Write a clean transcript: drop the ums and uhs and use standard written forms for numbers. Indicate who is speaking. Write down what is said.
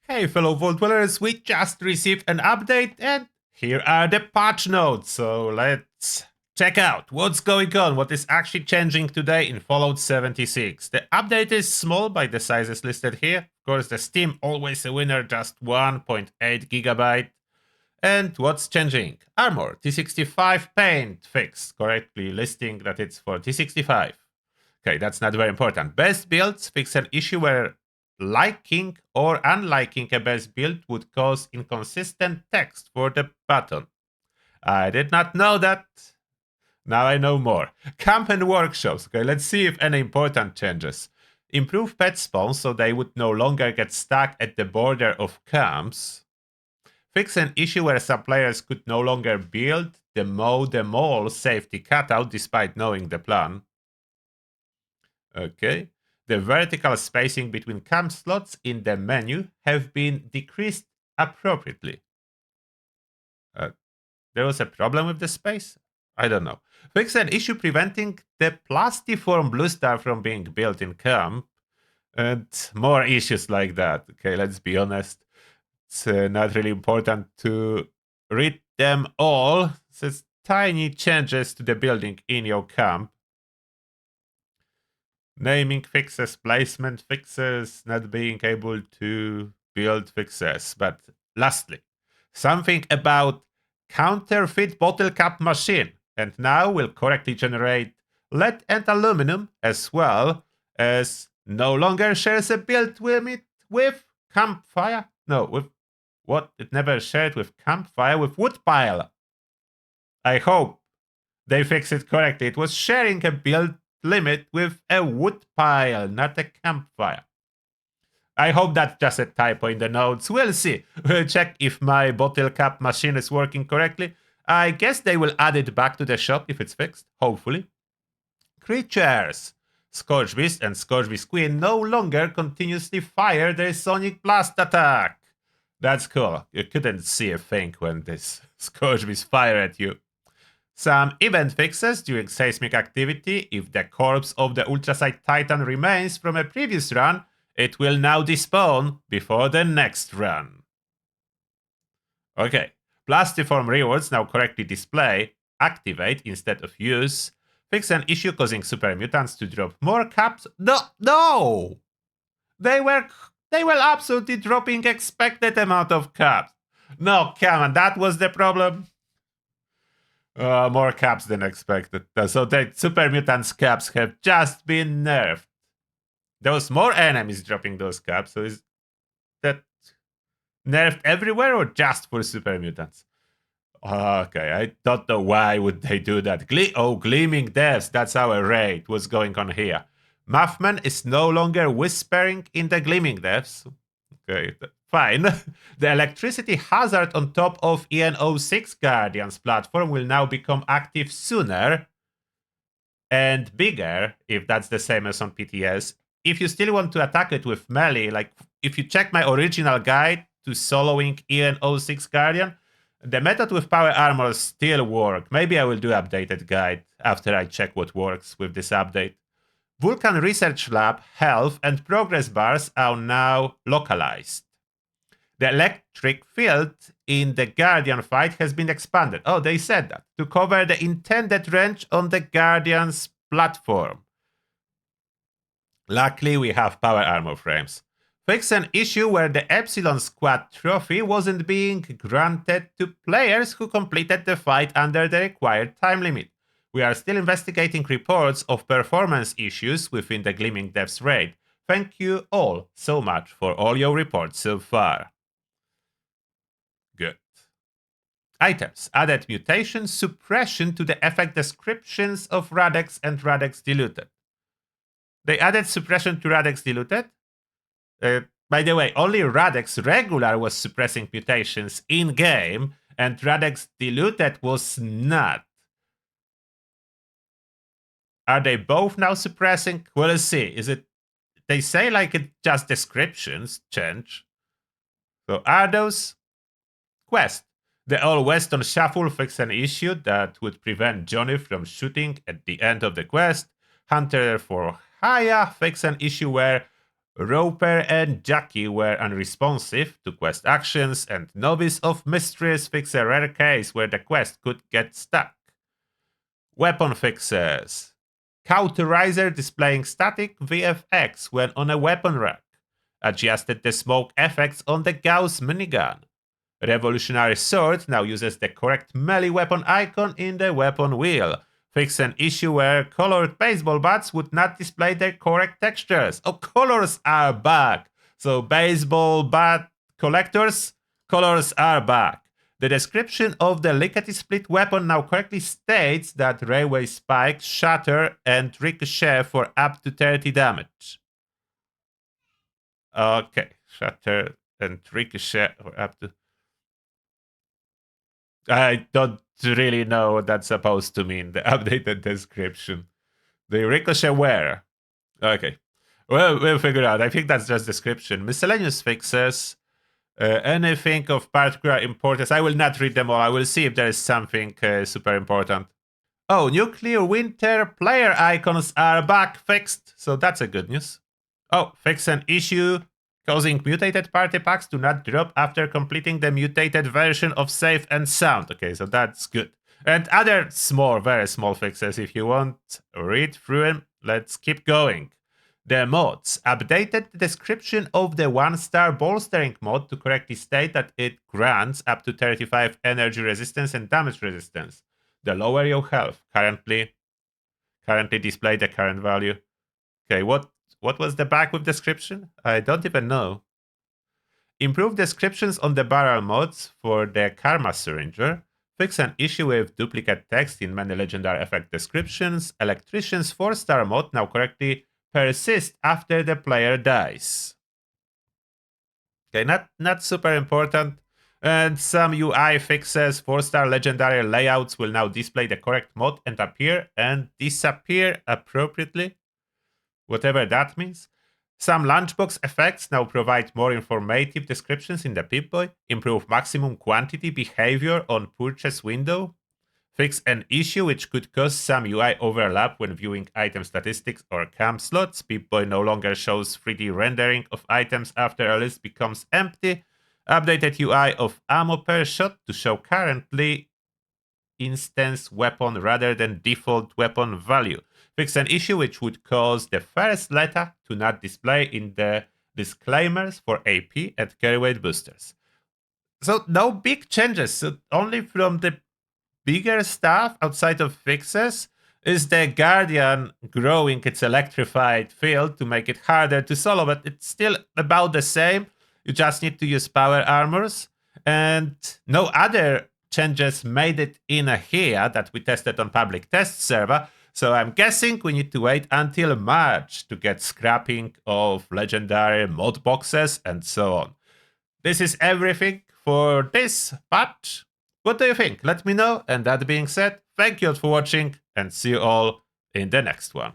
Speaker 1: Hey fellow Vault Dwellers, we just received an update and here are the patch notes. So let's check out what's going on, what is actually changing today in Fallout 76. The update is small by the sizes listed here. Of course, the Steam always a winner, just 1.8 gigabyte. And what's changing? Armor, T65 paint fixed, correctly listing that it's for T65. Okay, that's not very important. Best builds fix an issue where liking or unliking a best build would cause inconsistent text for the button. I did not know that. Now I know more. Camp and workshops. Okay, let's see if any important changes. Improve pet spawns so they would no longer get stuck at the border of camps. Fix an issue where some players could no longer build the mow them all safety cutout despite knowing the plan. Okay. The vertical spacing between camp slots in the menu have been decreased appropriately. There was a problem with the space? I don't know. Fix an issue preventing the plastiform blue star from being built in camp. And more issues like that. Okay, let's be honest. It's not really important to read them all. It's just tiny changes to the building in your camp. Naming fixes, placement fixes, not being able to build fixes. But lastly, something about counterfeit bottle cap machine. And now will correctly generate lead and aluminum as well as no longer shares a build limit with campfire. No, with what? It never shared with campfire, with woodpile. I hope they fix it correctly. It was sharing a build limit with a woodpile, not a campfire. I hope that's just a typo in the notes. We'll see. We'll check if my bottle cap machine is working correctly. I guess they will add it back to the shop if it's fixed, hopefully. Creatures. Scorch Beast and Scorch Beast Queen no longer continuously fire their Sonic Blast attack. That's cool. You couldn't see a thing when this Scorch Beast fire at you. Some event fixes during seismic activity. If the corpse of the Ultracite Titan remains from a previous run, it will now despawn before the next run. Okay. Plastiform rewards now correctly display, activate instead of use. Fix an issue causing super mutants to drop more caps. No! They were absolutely dropping expected amount of caps. No, come on, that was the problem. More caps than expected. So the super mutants caps have just been nerfed. There was more enemies dropping those caps. So is that nerfed everywhere or just for super mutants? Okay, I don't know why would they do that. Gleaming Deaths, that's our raid. What's going on here? Muffman is no longer whispering in the Gleaming Depths. Okay, fine. The electricity hazard on top of EN06 Guardian's platform will now become active sooner and bigger, if that's the same as on PTS. If you still want to attack it with melee, like if you check my original guide to soloing EN06 Guardian, the method with power armor still works. Maybe I will do updated guide after I check what works with this update. Vulcan Research Lab health and progress bars are now localized. The electric field in the Guardian fight has been expanded. Oh, they said that. To cover the intended range on the Guardian's platform. Luckily, we have power armor frames. Fix an issue where the Epsilon Squad trophy wasn't being granted to players who completed the fight under the required time limit. We are still investigating reports of performance issues within the Gleaming Depths raid. Thank you all so much for all your reports so far. Good. Items. Added mutation suppression to the effect descriptions of Radex and Radex Diluted. They added suppression to Radex Diluted? By the way, only Radex Regular was suppressing mutations in-game, and Radex Diluted was not. Are they both now suppressing? We'll see. Is it? They say like it just descriptions change. So are those quest? The All Weston Shuffle fix an issue that would prevent Johnny from shooting at the end of the quest. Hunter for Haya fix an issue where Roper and Jackie were unresponsive to quest actions, and Novice of Mistress fixed a rare case where the quest could get stuck. Weapon fixes. Cauterizer displaying static VFX when on a weapon rack. Adjusted the smoke effects on the Gauss minigun. Revolutionary Sword now uses the correct melee weapon icon in the weapon wheel. Fix an issue where colored baseball bats would not display their correct textures. Oh, colors are back! So baseball bat collectors, colors are back. The description of the lickety split weapon now correctly states that railway spikes shatter and ricochet for up to 30 damage. Okay, shatter and ricochet for up to... I don't really know what that's supposed to mean, the updated description. The ricochet where? Okay. Well, we'll figure out. I think that's just description. Miscellaneous fixes. Anything of particular importance. I will not read them all. I will see if there is something super important. Oh, Nuclear Winter player icons are back fixed. So that's a good news. Oh, fix an issue causing mutated party packs to not drop after completing the mutated version of Safe and Sound. Okay, so that's good. And other small, very small fixes if you want. Read through them. Let's keep going. The mods updated the description of the 1-star bolstering mod to correctly state that it grants up to 35 energy resistance and damage resistance. The lower your health. Currently display the current value. Okay, what was the back with description? I don't even know. Improve descriptions on the barrel mods for the Karma Syringer. Fix an issue with duplicate text in many legendary effect descriptions. Electrician's 4-star mod now correctly persist after the player dies. Okay, not super important. And some UI fixes. 4-star legendary layouts will now display the correct mod and appear and disappear appropriately. Whatever that means. Some lunchbox effects now provide more informative descriptions in the Pip-Boy. Improve maximum quantity behavior on purchase window. Fix an issue which could cause some UI overlap when viewing item statistics or cam slots. Pip-Boy no longer shows 3D rendering of items after a list becomes empty. Updated UI of ammo per shot to show currently instance weapon rather than default weapon value. Fix an issue which would cause the first letter to not display in the disclaimers for AP and carry weight boosters. So no big changes. So only from the bigger stuff outside of fixes is the Guardian growing its electrified field to make it harder to solo, but it's still about the same. You just need to use power armors, and no other changes made it in here that we tested on public test server. So I'm guessing we need to wait until March to get scrapping of legendary mod boxes and so on. This is everything for this patch. What do you think? Let me know. And that being said, thank you all for watching and see you all in the next one.